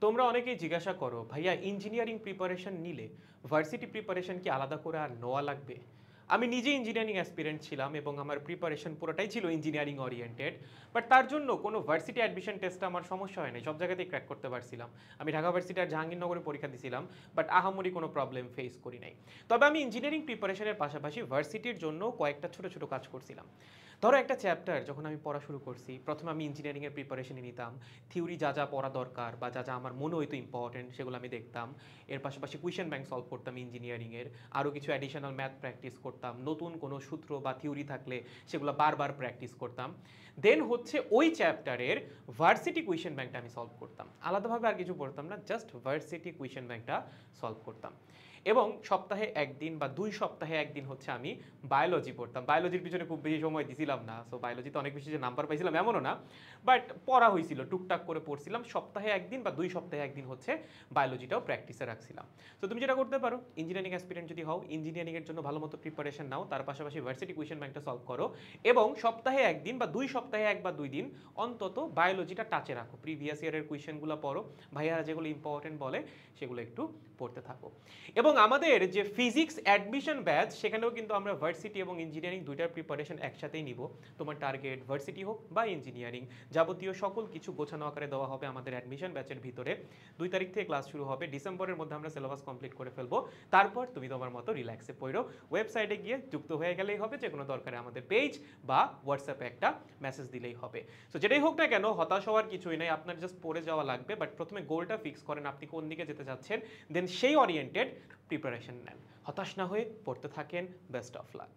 তোমরা অনেকেই জিজ্ঞাসা করো ভাইয়া ইঞ্জিনিয়ারিং প্রিপারেশন নিলে ভার্সিটি প্রিপারেশন কি আলাদা করে আর নেওয়া লাগবে? আমি নিজে ইঞ্জিনিয়ারিং অ্যাসপিরেন্ট ছিলাম এবং আমার প্রিপারেশন পুরোটাই ছিল ইঞ্জিনিয়ারিং ওরিয়েন্টেড। বাট তার জন্য কোনো ভার্সিটি অ্যাডমিশন টেস্টে আমার সমস্যা হয়নি, সব জায়গাতেই ক্র্যাক করতে পারছিলাম। আমি ঢাকা ভার্সিটি আর জাহাঙ্গীরনগরে পরীক্ষা দিয়েছিলাম, বাট আহামরি কোনো প্রবলেম ফেস করি নাই। তবে আমি ইঞ্জিনিয়ারিং প্রিপারেশনের পাশাপাশি ভার্সিটির জন্য কয়েকটা ছোট ছোট কাজ করছিলাম। ধরো একটা চ্যাপ্টার যখন আমি পড়া শুরু করছি, প্রথমে আমি ইঞ্জিনিয়ারিংয়ের প্রিপারেশনই নিতাম। থিওরি যা যা পড়া দরকার বা যা যা আমার মনে হইতো ইম্পর্টেন্ট সেগুলো আমি দেখতাম। এর পাশাপাশি কুয়েশন ব্যাংক সলভ করতাম ইঞ্জিনিয়ারিংয়ের। আরও কিছু অ্যাডিশনাল ম্যাথ প্র্যাকটিস করতাম, নতুন কোনো সূত্র বা থিওরি থাকলে সেগুলো বারবার প্র্যাকটিস করতাম। দেন হচ্ছে ওই চ্যাপ্টারের ভার্সিটি কুয়েশন ব্যাংকটা আমি সলভ করতাম, আলাদাভাবে আর কিছু পড়তাম না, জাস্ট ভার্সিটি কুয়েশন ব্যাংকটা সলভ করতাম। এবং সপ্তাহে একদিন বা 2 সপ্তাহে একদিন হচ্ছে আমি বায়োলজি পড়তাম। বায়োলজির পিছনে খুব বেশি সময় দিছিলাম না, সো বায়োলজিতে অনেক বেশি যে নাম্বার পাইছিলাম এমনও না, বাট পড়া হয়েছিল, টুকটাক করে পড়ছিলাম। সপ্তাহে একদিন বা 2 সপ্তাহে একদিন হচ্ছে বায়োলজিটাও প্র্যাকটিসে রাখছিলাম। তো তুমি যেটা করতে পারো, ইঞ্জিনিয়ারিং অ্যাসপিরেন্ট যদি হও, ইঞ্জিনিয়ারিংয়ের জন্য ভালো মতো প্রিপারেশন নাও, তার পাশাপাশি ভার্সিটি কুয়েশন ব্যাংকটা সলভ করো, এবং সপ্তাহে একদিন বা 2 সপ্তাহে 1 বা 2 দিন অন্তত বায়োলজিটা টাচে রাখো, প্রিভিয়াস ইয়ারের কুয়েশনগুলো পড়ো, ভাইয়ারা যেগুলো ইম্পর্টেন্ট বলে সেগুলো একটু পড়তে থাকো। এবং আমাদের যে ফিজিক্স অ্যাডমিশন ব্যাচ, সেখানেও কিন্তু আমরা ভার্সিটি এবং ইঞ্জিনিয়ারিং দুইটার প্রিপারেশন একসাথেই নিব। তোমার টার্গেট ভার্সিটি হোক বা ইঞ্জিনিয়ারিং, যাবতীয় সকল কিছু গোছানো আকারে দেওয়া হবে আমাদের অ্যাডমিশন ব্যাচের ভিতরে। 2 তারিখ থেকে ক্লাস শুরু হবে, ডিসেম্বরের মধ্যে আমরা সিলেবাস কমপ্লিট করে ফেলবো। তারপর তুমি তোমার মতো রিল্যাক্সে পড়ো, ওয়েবসাইটে গিয়ে যুক্ত হয়ে গেলেই হবে, যে কোনো দরকারে আমাদের পেজ বা হোয়াটসঅ্যাপে একটা মেসেজ দিলেই হবে। সো যেটাই হোক না কেন, হতাশ হওয়ার কিছুই নাই, আপনার জাস্ট পড়ে যাওয়া লাগবে। বাট প্রথমে গোলটা ফিক্স করেন, আপনি কোন দিকে যেতে চাচ্ছেন, দেন সেই ওরিয়েন্টেড প্রিপারেশন নেন। হতাশ না হয়ে পড়তে থাকেন। Best of luck.